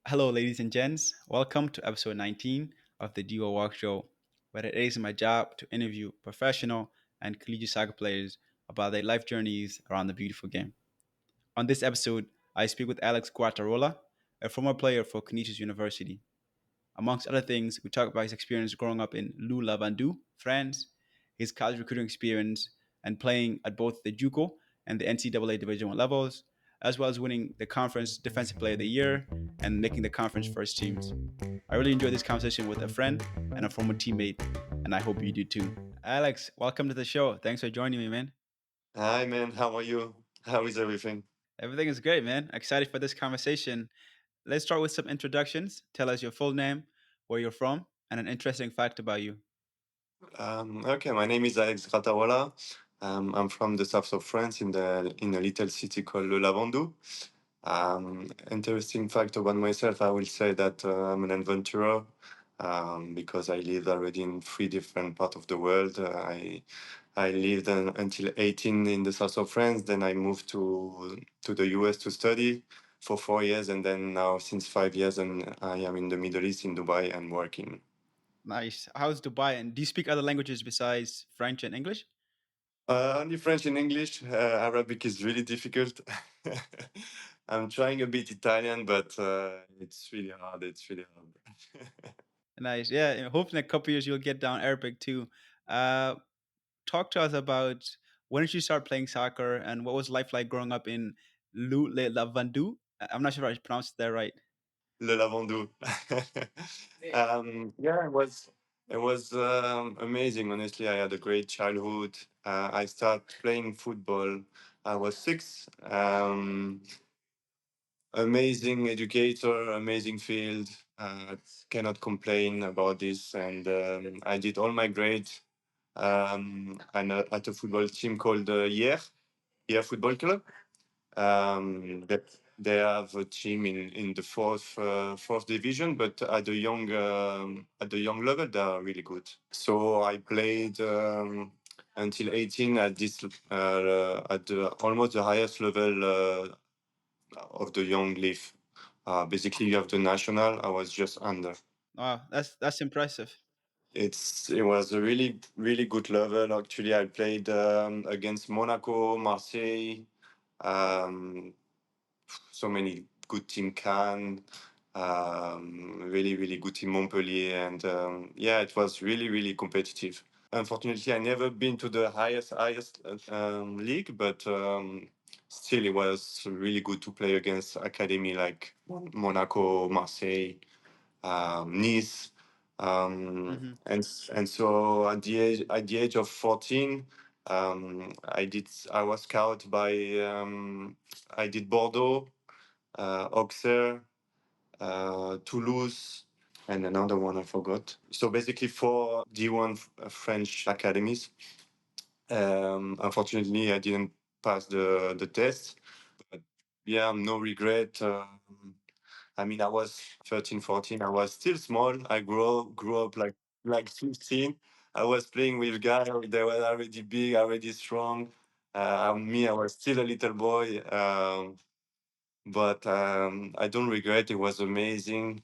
Hello, ladies and gents. Welcome to episode 19 of the Deu Awuok Show, where it is my job to interview professional and collegiate soccer players about their life journeys around the beautiful game. On this episode, I speak with Alex Grattarola, a former player for Canisius University. Amongst other things, we talk about his experience growing up in Lavandou, France, his college recruiting experience, and playing at both the JUCO and the NCAA Division 1 levels, as well as winning the conference Defensive Player of the Year and making the conference first teams. I really enjoyed this conversation with a friend and a former teammate, and I hope you do too. Alex, welcome to the show. Thanks for joining me, man. Hi, man. How are you? How is everything? Everything is great, man. Excited for this conversation. Let's start with some introductions. Tell us your full name, where you're from, and an interesting fact about you. Okay, my name is Alex Grattarola. I'm from the south of France in a little city called Le Lavandou. Interesting fact about myself, I will say that I'm an adventurer because I lived already in three different parts of the world. I lived until 18 in the south of France. Then I moved to the US to study for 4 years, and then now since 5 years, and I am in the Middle East in Dubai and working. Nice. How's Dubai? And do you speak other languages besides French and English? Only French and English. Arabic is really difficult. I'm trying a bit Italian, but it's really hard. It's really hard. Nice. Yeah. Hopefully, in a couple years, you'll get down Arabic too. Uh, Talk to us about when did you start playing soccer and what was life like growing up in Lavandou? I'm not sure if I pronounced that right. Le Lavandou. Yeah, it was amazing. Honestly, I had a great childhood. I started playing football. I was 6. Amazing educator, amazing field. Cannot complain about this. And I did all my grades and at a football team called Hier Football Club. That they have a team in the fourth division, but at the young level they are really good. So I played until 18 at this at almost the highest level of the young league. Basically, you have the national. I was just under. Wow, that's impressive. It was a really good level. Actually, I played against Monaco, Marseille. Um, so many good team Cannes, really good team Montpellier, and yeah, it was really competitive. Unfortunately, I never been to the highest league, but still, it was really good to play against academy like Monaco, Marseille, Nice. Hmm. And so at the age of 14, I was scouted by I did Bordeaux, Auxerre, Toulouse, and another one I forgot. So basically, four D1 French academies. Unfortunately, I didn't pass the test. But yeah, no regret. I mean, I was 13, 14. I was still small. I grew up like 15. I was playing with guys. They were already big, already strong. Me, I was still a little boy. But I don't regret. It was amazing.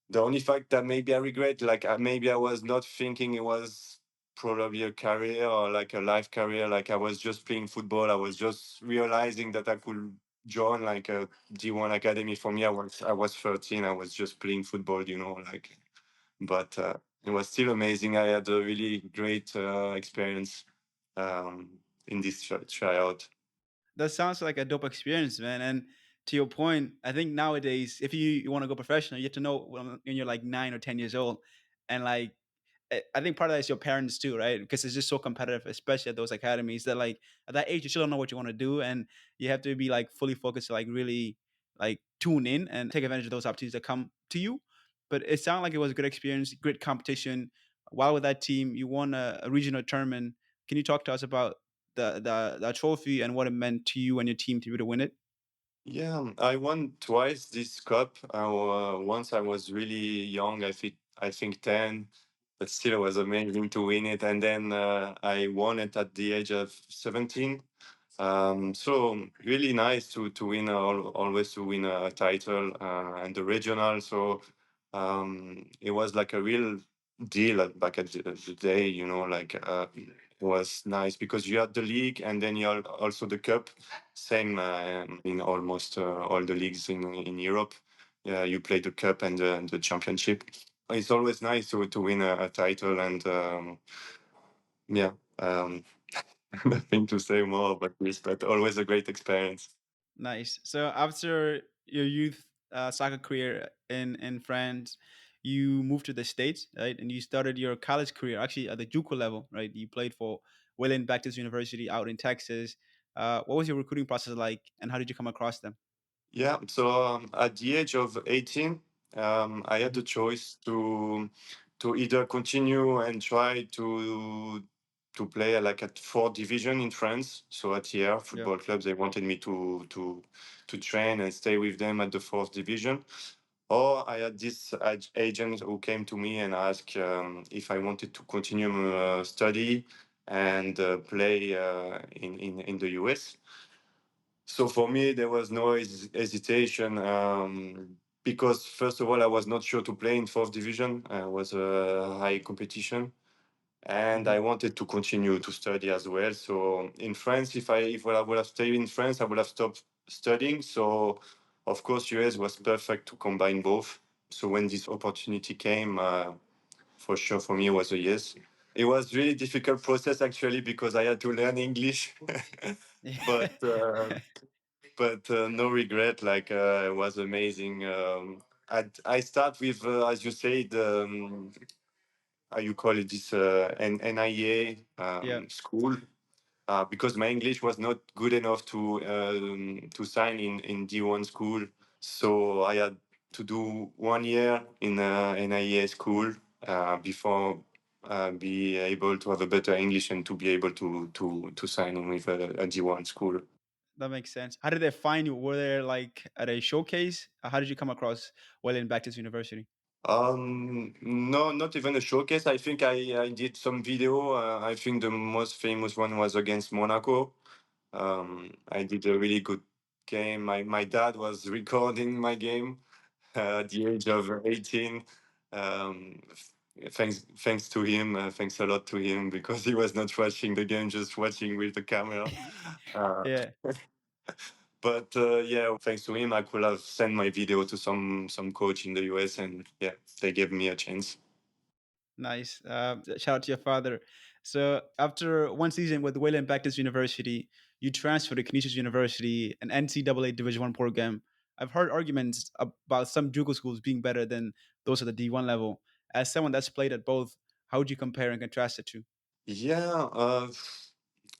The only fact that maybe I regret, like maybe I was not thinking it was probably a career or like a life career. Like I was just playing football. I was just realizing that I could join like a D1 academy. For me, I was 13. I was just playing football, like. But it was still amazing. I had a really great experience in this tryout. That sounds like a dope experience, man. And to your point, I think nowadays, if you want to go professional, you have to know when you're like 9 or 10 years old, and like I think part of that is your parents too, right? Because it's just so competitive, especially at those academies. That like at that age, you still don't know what you want to do, and you have to be like fully focused to like really like tune in and take advantage of those opportunities that come to you. But it sounded like it was a good experience, great competition. While with that team, you won a regional tournament. Can you talk to us about the trophy and what it meant to you and your team to be able to win it? Yeah, I won twice this cup. Once I was really young, I think 10, but still it was amazing to win it. And then I won it at the age of 17. So really nice to win always to win a title and the regional. So it was like a real deal back at the day. You know, like it was nice because you had the league and then you had also the cup. Same in almost all the leagues in Europe. You play the cup and the championship. It's always nice to win a title and yeah. Um, Nothing to say more about this, but always a great experience. Nice. So after your youth soccer career in France, you moved to the States, right? And you started your college career actually at the JUCO level, right? You played for Wayland Baptist University out in Texas. What was your recruiting process like, and how did you come across them? Yeah, so at the age of 18, I had the Hmm. choice to either continue and try to play like at fourth division in France. So at here Yeah. football clubs, they wanted me to train and stay with them at the fourth division. Or I had this agent who came to me and asked if I wanted to continue study and play in the US. So for me, there was no hesitation because first of all, I was not sure to play in fourth division. It was a high competition, and Hmm. I wanted to continue to study as well. So in France, if I would have stayed in France, I would have stopped studying. So of course, US was perfect to combine both. So when this opportunity came, for sure for me it was a yes. It was really difficult process actually because I had to learn English, but. But no regret. Like it was amazing. I start with, as you say, the how you call it this NIA Yeah. school because my English was not good enough to sign in D1 school. So I had to do 1 year in NIA school before be able to have a better English and to be able to sign in with a D1 school. That makes sense. How did they find you? Were they like at a showcase? How did you come across Wayland Baptist University? No, not even a showcase. I think I did some video. I think the most famous one was against Monaco. I did a really good game. My dad was recording my game at the age of 18. Thanks to him. Thanks a lot to him because he was not watching the game, just watching with the camera. Uh, Yeah. but yeah, thanks to him, I could have sent my video to some coach in the US, and yeah, they gave me a chance. Nice. Shout out to your father. So after one season with Wayland Baptist University, you transferred to Canisius University, an NCAA Division One program. I've heard arguments about some JUCO schools being better than those at the D1 level. As someone that's played at both, how would you compare and contrast the two? Yeah,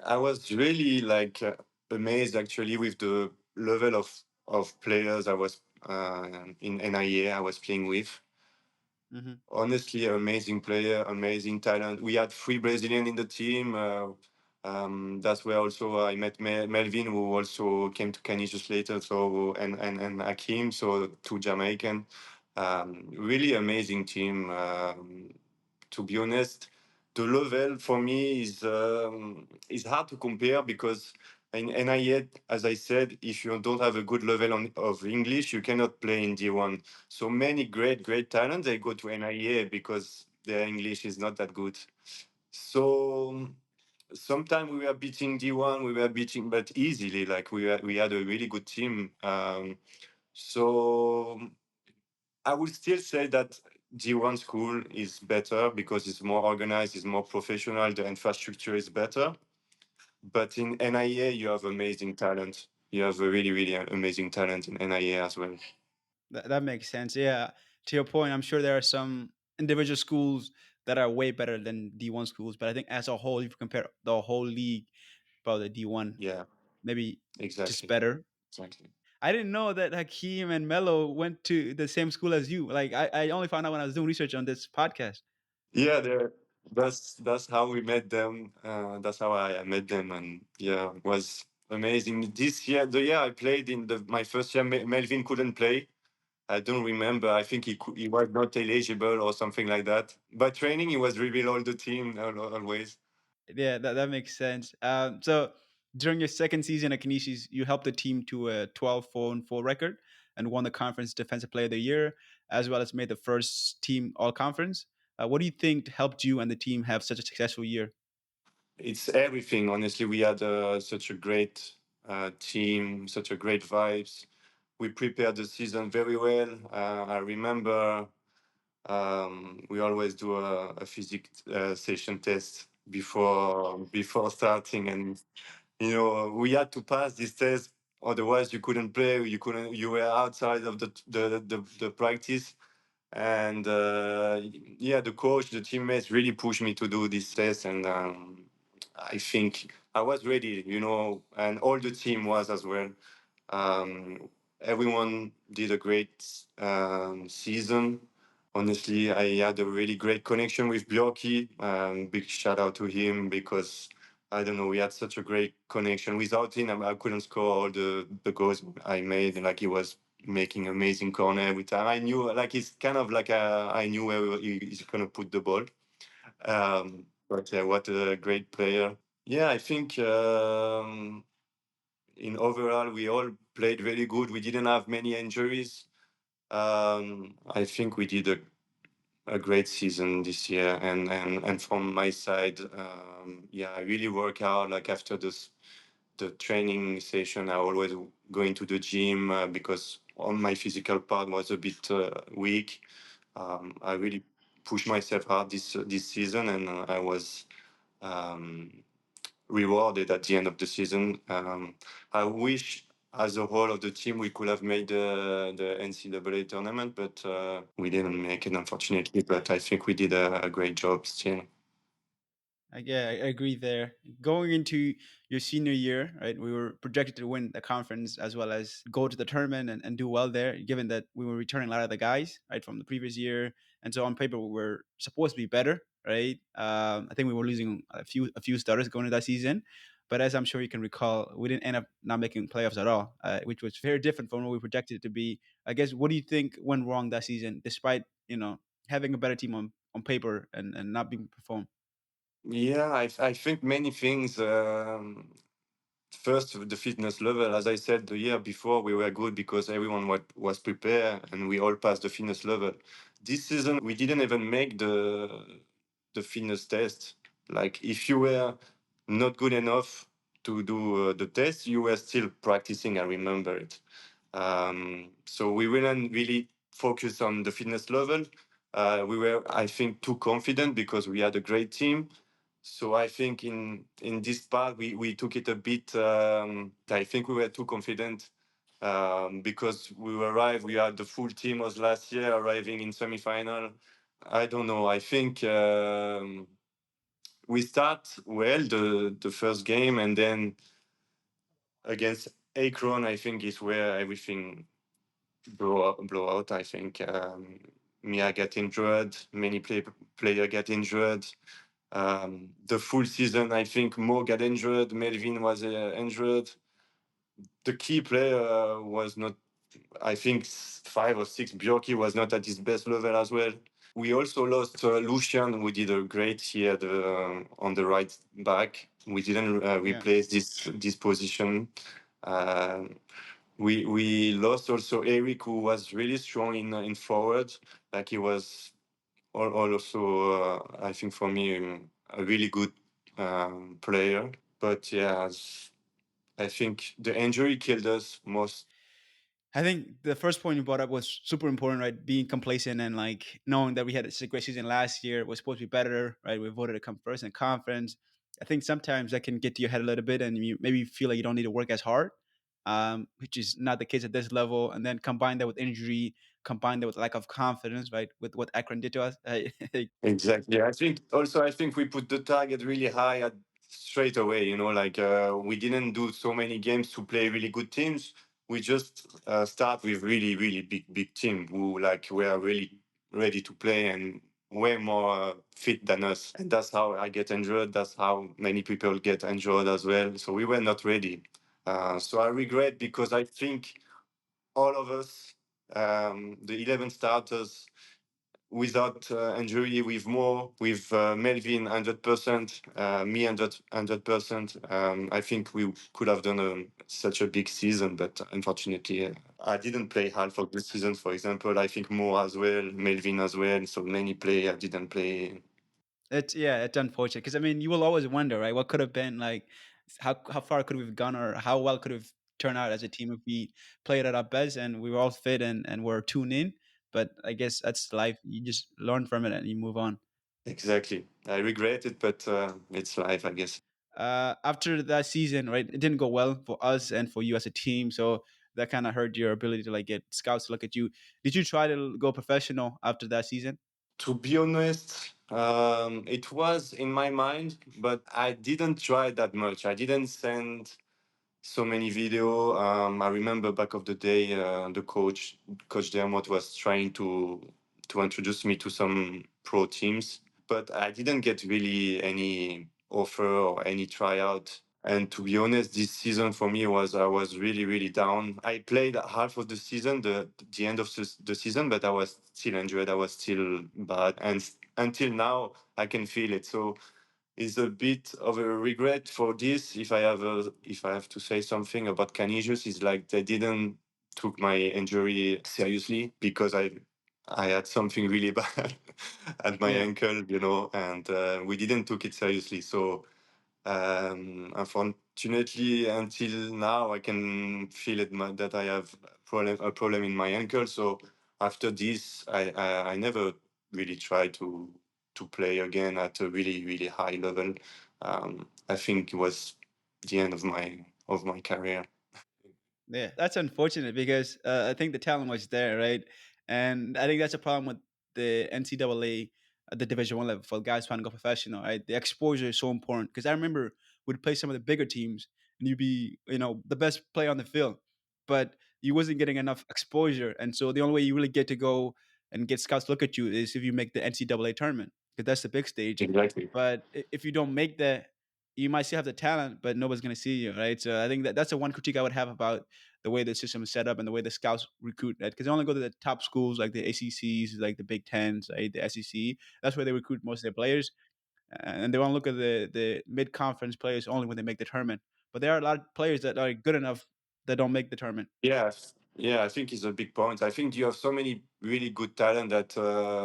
I was really like amazed actually with the level of players I was in NIA I was playing with. Hmm. Honestly, amazing player, amazing talent. We had three Brazilian in the team. That's where also I met Melvin, who also came to Canisius later. So and Hakim, so two Jamaican. Really amazing team. To be honest, the level for me is hard to compare because in NIA, as I said, if you don't have a good level of English, you cannot play in D1. So many great talents they go to NIA because their English is not that good. So sometimes we were beating D1, we were beating but easily. Like we had a really good team. So I would still say that D1 school is better because it's more organized, it's more professional, the infrastructure is better. But in NIA, you have amazing talent. You have a really amazing talent in NIA as well. That makes sense. Yeah. To your point, I'm sure there are some individual schools that are way better than D1 schools, but I think as a whole, if you compare the whole league, probably D1 Yeah, maybe just exactly. better. Exactly. I didn't know that Hakeem and Mello went to the same school as you. Like I only found out when I was doing research on this podcast. Yeah, that's how we met them. That's how I met them, and yeah, it was amazing. This year, the year I played in my first year, Melvin couldn't play. I don't remember. I think he was not eligible or something like that. But training, he was revealed all the team always. Yeah, that makes sense. So During your second season at Canisius, you helped the team to a 12-4-4 record and won the conference Defensive Player of the Year, as well as made the first team All Conference. What do you think helped you and the team have such a successful year? It's everything. Honestly, we had such a great team, such a great vibes. We prepared the season very well. I remember we always do a physics session test before starting, and we had to pass this test. Otherwise, you couldn't play. You couldn't. You were outside of the practice. And yeah, the coach, the teammates really pushed me to do this test, and I think I was ready, and all the team was as well. Everyone did a great season. Honestly, I had a really great connection with Bjorky. Big shout out to him because I don't know, we had such a great connection. Without him, I couldn't score all the goals I made. Like he was making amazing corner every time. I knew, like it's kind of like I knew where he's gonna put the ball. But yeah, what a great player. Yeah, I think in overall we all played very good. We didn't have many injuries. I think we did a great season this year, and from my side, yeah, I really work out. Like after the training session, I always go into the gym because on my physical part was a bit weak. I really pushed myself hard this season, and I was um, rewarded at the end of the season. I wish, as a whole of the team, we could have made the NCAA tournament, but we didn't make it, unfortunately. But I think we did a great job still. Yeah, I agree there. Going into your senior year, right, we were projected to win the conference as well as go to the tournament and do well there, given that we were returning a lot of the guys, right, from the previous year. And so on paper, we were supposed to be better, right? I think we were losing a few starters going into that season. But as I'm sure you can recall, we didn't end up not making playoffs at all, which was very different from what we projected it to be. I guess, what do you think went wrong that season, despite, having a better team on paper and not being performed? Yeah, I think many things. First, the fitness level. As I said, the year before we were good because everyone was prepared and we all passed the fitness level. This season, we didn't even make the fitness test. Like, if you were not good enough to do the test, you were still practicing. I remember it. So we weren't really focused on the fitness level. We were, I think, too confident because we had a great team. So I think in this part we took it a bit. I think we were too confident because we arrived. We had the full team was last year arriving in semifinal. I don't know. I think we start well the first game, and then against Akron, I think is where everything blow out. I think Mia get injured. Many player get injured. The full season, I think Mo got injured. Melvin was injured. The key player was not. I think five or six. Bjorky was not at his best level as well. We also lost Lucian, who did a great year on the right back. We didn't Yeah. replace this position. Uh, we lost also Eric, who was really strong in forward. Like he was also, I think for me, a really good player. But yeah, I think the injury killed us most. I think the first point you brought up was super important, right? Being complacent and like knowing that we had a great season last year, was supposed to be better, right? We voted to come first in conference. I think sometimes that can get to your head a little bit, and you maybe feel like you don't need to work as hard, which is not the case at this level. And then combine that with injury, combine that with lack of confidence, right? With what Akron did to us. Exactly. I think we put the target really high at straight away. Like we didn't do so many games to play really good teams. We just start with really really big team who like were really ready to play and way more fit than us. And that's how I get injured. That's how many people get injured as well. So we were not ready. So I regret because I think all of us, the 11 starters, without injury, with Mo, with Melvin 100%, me 100%. I think we could have done such a big season, but unfortunately, I didn't play half of the season. For example, I think Mo as well, Melvin as well. So many players didn't play. It's unfortunate because I mean, you will always wonder, right? What could have been like, how far could we have gone, or how well could have turned out as a team if we played at our best and we were all fit and were tuned in. But I guess that's life. You just learn from it and you move on. Exactly. I regret it, but it's life, I guess. After that season, right, it didn't go well for us and for you as a team. So that kind of hurt your ability to like get scouts to look at you. Did you try to go professional after that season? To be honest, it was in my mind, but I didn't try that much. I didn't send so many video. I remember back of the day, the Coach Dermot, was trying to introduce me to some pro teams, but I didn't get really any offer or any tryout. And to be honest, this season for me was I was really down. I played half of the season, the end of the season, but I was still injured. I was still bad, and until now I can feel it. So is a bit of a regret for this. If I have to say something about Canisius, is like they didn't took my injury seriously because I had something really bad at my Yeah. ankle, and we didn't took it seriously. So unfortunately, until now, I can feel it that I have a problem in my ankle. So after this, I never really tried to play again at a really high level. I think it was the end of my career. Yeah, that's unfortunate because I think the talent was there, right? And I think that's a problem with the NCAA at the Division One level for guys trying to go professional. Right, the exposure is so important because I remember we'd play some of the bigger teams and you'd be, the best player on the field, but you wasn't getting enough exposure, and so the only way you really get to go and get scouts to look at you is if you make the NCAA tournament because that's the big stage. Exactly. But if you don't make that, you might still have the talent, but nobody's going to see you, right? So I think that's the one critique I would have about the way the system is set up and the way the scouts recruit, right? Because they only go to the top schools like the ACCs, like the Big Tens, right? The SEC. That's where they recruit most of their players, and they want to look at the mid conference players only when they make the tournament. But there are a lot of players that are good enough that don't make the tournament. Yes, yeah, I think it's a big point. I think you have so many really good talent that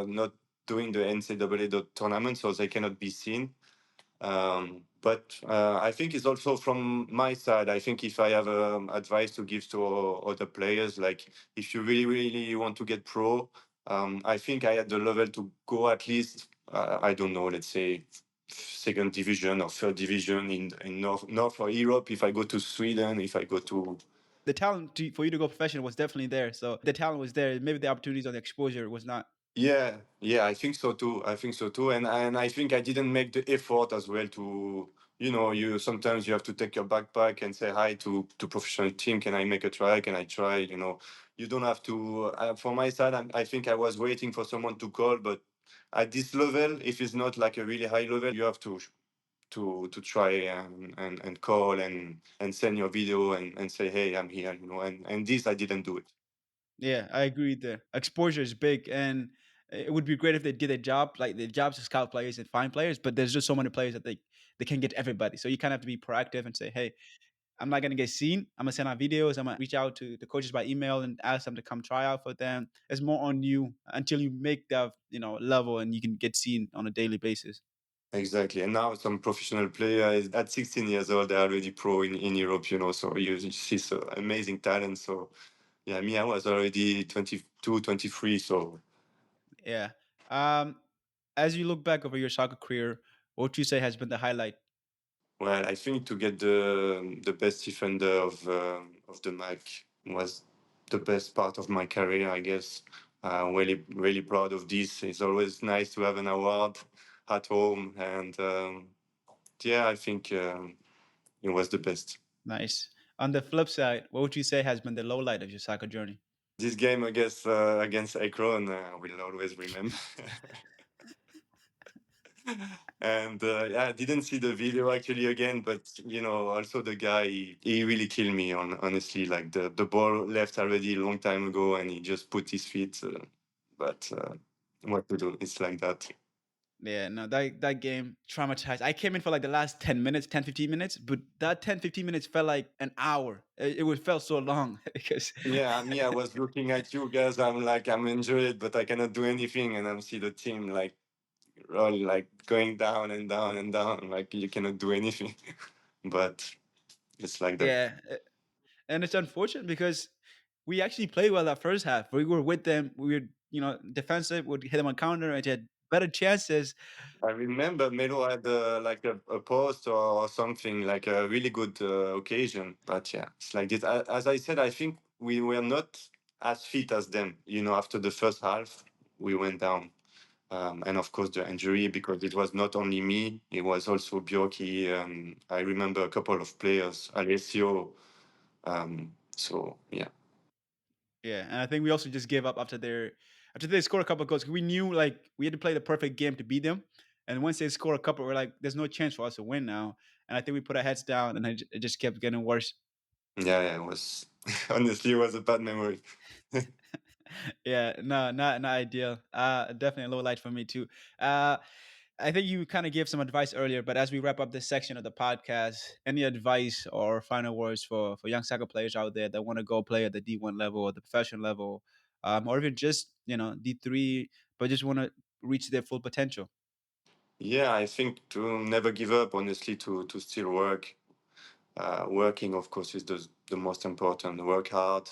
not doing the NCAA tournament, so they cannot be seen. But I think it's also from my side. I think if I have advice to give to other players, like if you really want to get pro, I think I had the level to go at least, I don't know, let's say second division or third division in North or Europe. If I go to Sweden, if I go to. The talent for you to go professional was definitely there. So the talent was there. Maybe the opportunities or the exposure was not. Yeah, I think so too. I think so too, and I think I didn't make the effort as well to, you sometimes you have to take your backpack and say hi to professional team. Can I make a try? Can I try? You don't have to. For my side, I think I was waiting for someone to call, but at this level, if it's not like a really high level, you have to try and call and send your video and say, hey, I'm here. And this I didn't do it. Yeah, I agree there. Exposure is big, and it would be great if they did a job like the jobs to scout players and find players. But there's just so many players that they can't get everybody. So you kind of have to be proactive and say, "Hey, I'm not gonna get seen. I'm gonna send out videos. I'm gonna reach out to the coaches by email and ask them to come try out for them." It's more on you until you make that level and you can get seen on a daily basis. Exactly. And now some professional players at 16 years old, they're already pro in Europe, so you see so amazing talent. So yeah, me, I was already 22, 23. So, Yeah. Um, as you look back over your soccer career, what would you say has been the highlight? well, I think to get the best defender of the MAAC was the best part of my career, I guess. Really proud of this. It's always nice to have an award at home. And yeah, I think it was the best. Nice. On the flip side, what would you say has been the low light of your soccer journey? This game, I guess, against Akron, will always remember. And yeah, I didn't see the video actually again, but also the guy, he really killed me on honestly. Like the ball left already a long time ago, and he just put his feet. But what to do. It's like that. Yeah, no, that game traumatized. I came in for like the last 10 minutes, 10, 15 minutes, but that 10, 15 minutes felt like an hour. It would felt so long because Yeah, me, I was looking at you guys. I'm like, I'm injured, but I cannot do anything, and I'm see the team like roll, like going down and down and down, like you cannot do anything. But it's like that. yeah, and it's unfortunate because we actually played well that first half. We were with them. We were, defensive. Would hit them on counter, and had better chances. I remember Melo had like a post or something, like a really good occasion. But yeah, it's like this. As I said, I think we were not as fit as them. After the first half, we went down. And of course, the injury, because it was not only me, it was also Bjorky. I remember a couple of players, Alessio. So, yeah. Yeah, and I think we also just gave up after they scored a couple of goals. We knew like we had to play the perfect game to beat them, and once they score a couple, we're like, there's no chance for us to win now. And I think we put our heads down, and it just kept getting worse. Yeah, yeah, it was honestly, it was a bad memory. Yeah, no, not ideal. Definitely a low light for me too. Uh, I think you kind of gave some advice earlier, but as we wrap up this section of the podcast, any advice or final words for young soccer players out there that want to go play at the D1 level or the professional level, or even just D3, but just want to reach their full potential? Yeah, I think to never give up, honestly, to still work. Working, of course, is the most important. Work hard.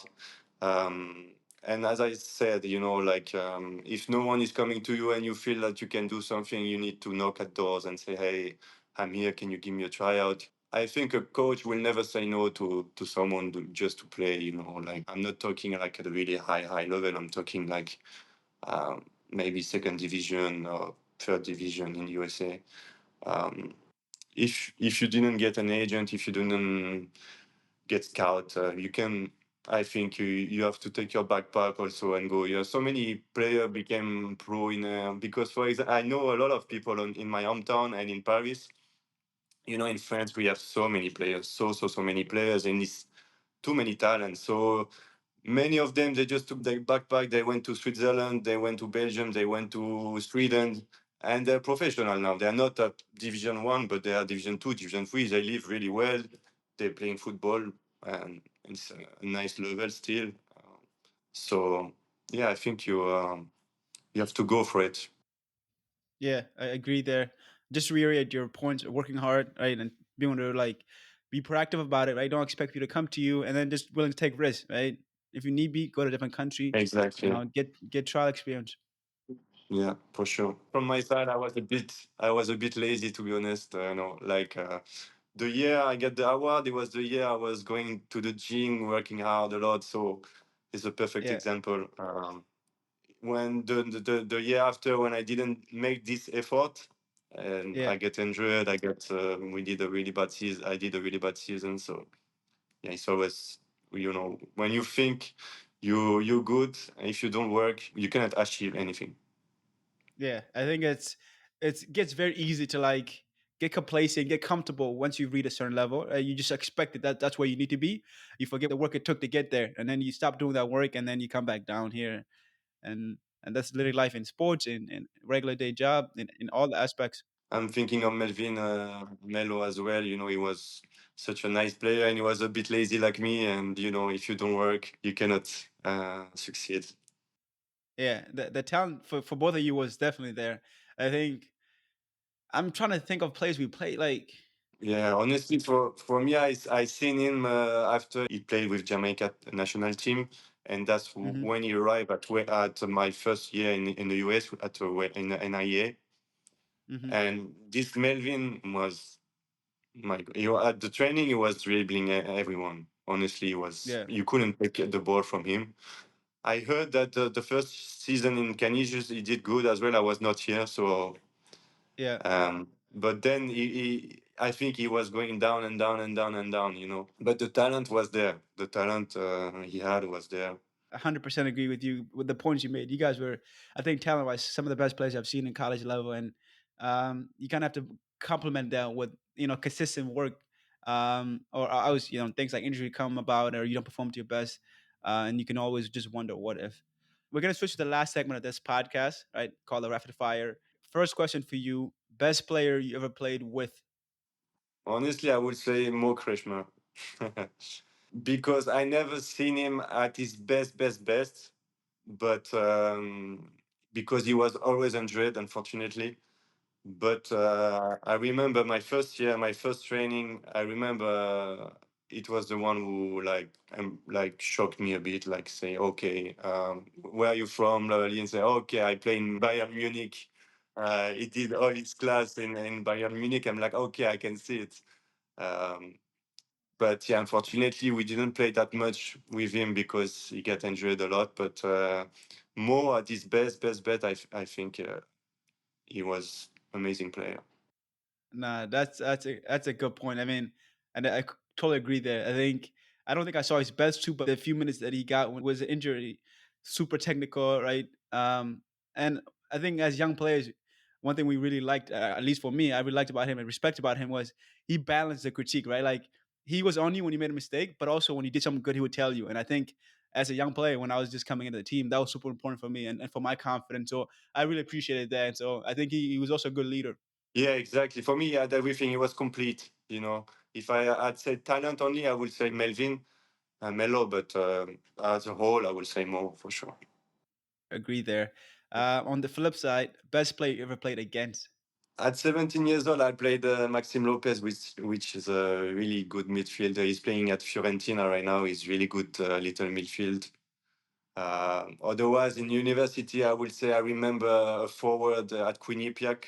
And as I said, like if no one is coming to you and you feel that you can do something, you need to knock at doors and say, "Hey, I'm here. Can you give me a tryout?" I think a coach will never say no to someone just to play. Like I'm not talking like at a really high level. I'm talking like maybe second division or third division in USA. Um, if you didn't get an agent, if you didn't get scout, you can. I think you have to take your backpack also and go. So many players became pro because, for example, I know a lot of people in my hometown and in Paris. In France we have so many players, so many players, and it's too many talents. So many of them, they just took their backpack, they went to Switzerland, they went to Belgium, they went to Sweden, and they're professional now. They're not at Division 1, but they are Division 2, Division 3. They live really well. They're playing football, and it's a nice level still. So, yeah, I think you have to go for it. Yeah, I agree there. Just to reiterate your points, working hard, right, and being able to like be proactive about it, right? Don't expect people to come to you, and then just willing to take risks, right? If you need be, go to a different country, Exactly. get trial experience. Yeah, for sure. From my side, I was a bit lazy, to be honest. Like the year I get the award, it was the year I was going to the gym, working hard a lot. So it's a perfect Yeah, example. When the year after, when I didn't make this effort, and yeah, I get injured, we did a really bad season. I did a really bad season. So yeah, it's always, when you think you're good, if you don't work, you cannot achieve anything. yeah. I think it gets very easy to like get complacent, get comfortable once you reach a certain level. You just expect that's where you need to be. You forget the work it took to get there, and then you stop doing that work, and then you come back down here, and that's literally life in sports, in regular day job, in all the aspects. I'm thinking of Melvin Melo as well. He was such a nice player, and he was a bit lazy like me. And if you don't work, you cannot succeed. Yeah, the talent for both of you was definitely there. I think I'm trying to think of players we played. Like, Yeah, honestly, for me, I seen him after he played with Jamaica national team, and that's hmm when he arrived at my first year in the US in the NIA. hmm And this Melvin was at the training. He was dribbling everyone. Honestly, he was yeah, you couldn't take the ball from him. I heard that the first season in Canisius he did good as well. I was not here, so yeah. but then I think he was going down and down and down and down. But the talent was there. The talent he had was there. 100% agree with you with the points you made. You guys were, I think, talent wise, some of the best players I've seen in college level, and you kind of have to complement that with consistent work. Or I was things like injury come about, or you don't perform to your best, and you can always just wonder what if. we're gonna switch to the last segment of this podcast, right? Called the rapid fire. First question for you: best player you ever played with? Honestly, I would say Mo Kretschmer. Because I never seen him at his best, but because he was always injured, unfortunately. But I remember my first year, my first training. I remember it was the one who like shocked me a bit. Like say, okay, where are you from? And say, okay, I play in Bayern Munich. It did all its class in Bayern Munich. I'm like, okay, I can see it. Um, but yeah, unfortunately, we didn't play that much with him because he got injured a lot. But Mo at his best, I think he was amazing player. Nah, that's a good point. I mean, and totally agree there. I don't think I saw his best too, but the few minutes that he got was an injury, super technical, right? And I think as young players, one thing we really liked, at least for me, I really liked about him and respect about him was he balanced the critique, right? Like he was on you when you made a mistake, but also when you did something good, he would tell you. And I think as a young player, when I was just coming into the team, that was super important for me and for my confidence. So I really appreciated that. And so I think he was also a good leader. Yeah, exactly. For me, he had everything. He was complete. You know, if I had said talent only, I would say Melvin and Melo, but as a whole, I would say Mo for sure. Agree there. On the flip side, best player you ever played against? At 17 years old, I played Maxim Lopez, which is a really good midfielder. He's playing at Fiorentina right now. He's really good little midfield. Otherwise, in university, I would say I remember a forward at Quinnipiac,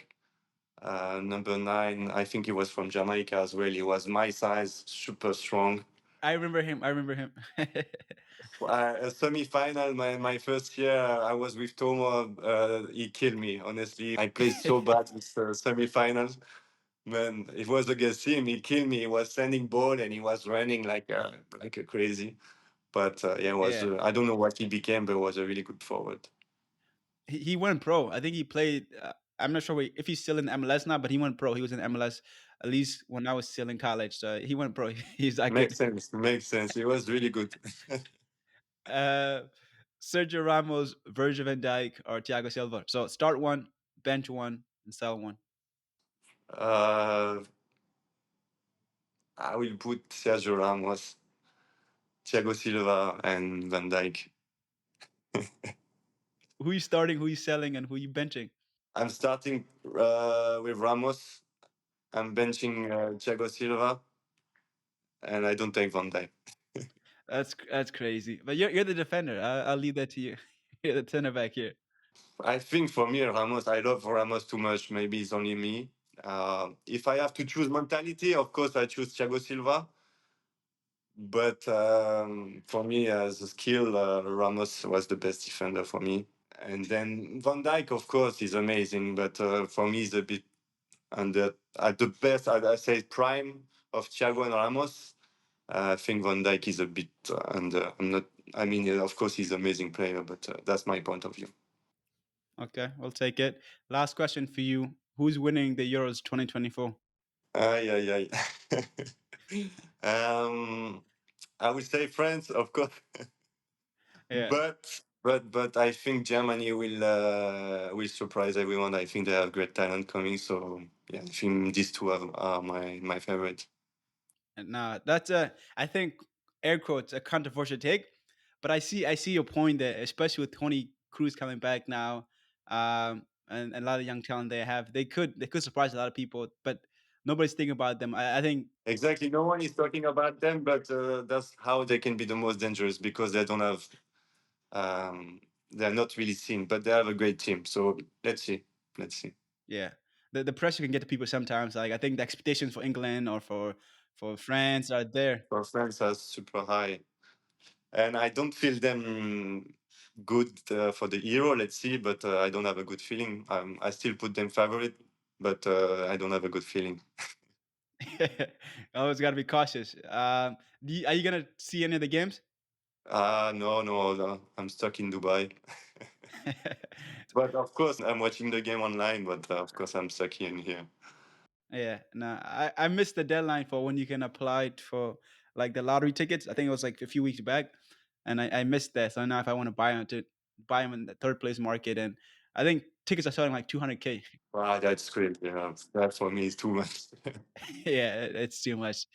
number 9. I think he was from Jamaica as well. He was my size, super strong. I remember him. I remember him. A semi-final, my first year, I was with Tomo. He killed me, honestly. I played so bad with semi-finals. Man, it was against him. He killed me. He was sending ball and he was running like a crazy. But yeah, it was Yeah, I don't know what he became, but was a really good forward. he went pro. I think he played. I'm not sure if he's still in MLS now, but he went pro. He was in MLS at least when I was still in college. So he went pro. He's that Makes good. sense. Makes sense. It was really good. Uh, Sergio Ramos, Virgil van Dijk, or Thiago Silva. So start one, bench one, and sell one. uh, I will put Sergio Ramos, Thiago Silva, and Van Dijk. Who you starting? Who you selling? And who you benching? I'm starting with Ramos. I'm benching Thiago Silva, and I don't take Van Dijk. That's crazy. But you're the defender. I'll leave that to you. You're the center back here. I think for me, Ramos, I love Ramos too much. Maybe it's only me. If I have to choose mentality, of course, I choose Thiago Silva. But for me, as a skill, Ramos was the best defender for me. And then Van Dijk, of course, is amazing. But for me, he's a bit under at the best. I say prime of Thiago and Ramos. I think Van Dijk is a bit under. I'm not. I mean, of course, he's an amazing player, but that's my point of view. Okay, we'll take it. Last question for you. Who's winning the Euros 2024? Aye, aye, aye. I would say France, of course, Yeah. but I think Germany will surprise everyone. I think they have great talent coming. So yeah, I think these two are my favorite. Nah, that's I think air quotes a controversial take, but I see your point there, especially with Tony Cruz coming back now, and a lot of young talent they have. They could surprise a lot of people, but nobody's thinking about them. I think Exactly. No one is talking about them, but that's how they can be the most dangerous because they don't have. Um, they're not really seen, but they have a great team. So let's see. Let's see. yeah, the pressure can get to people sometimes. Like I think the expectations for England or for France are there. For France, are super high. And I don't feel them good for the Euro. Let's see, but I don't have a good feeling. I still put them favorite, but I don't have a good feeling. Always got to be cautious. Are you gonna see any of the games? No, no, no, I'm stuck in Dubai. But of course, I'm watching the game online. But of course, I'm stuck in here. Yeah, no, I missed the deadline for when you can apply for like the lottery tickets. I think it was like a few weeks back, and I missed that. So now if I want to buy onto it, buy them in the third place market, and I think tickets are selling like 200K. Wow, that's great. Yeah, that for me is too much. Yeah, it's too much.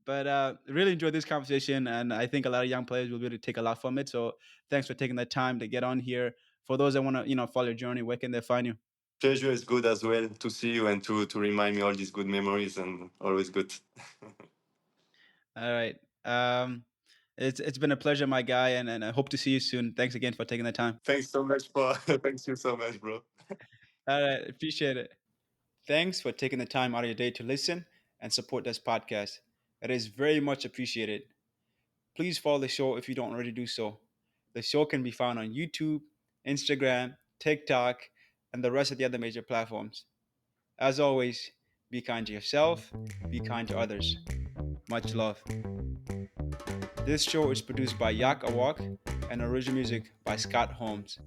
But really enjoyed this conversation, and I think a lot of young players will be able to take a lot from it. So thanks for taking the time to get on here. For those that want to, follow your journey, where can they find you? Pleasure is good as well to see you and to remind me all these good memories and always good. All right. It's been a pleasure, my guy, and I hope to see you soon. Thanks again for taking the time. Thanks so much for thanks you so much, bro. All right, appreciate it. Thanks for taking the time out of your day to listen and support this podcast. It is very much appreciated. Please follow the show if you don't already do so. The show can be found on YouTube, Instagram, TikTok, and the rest of the other major platforms. As always, be kind to yourself, be kind to others. Much love. This show is produced by Yak Awok and original music by Scott Holmes.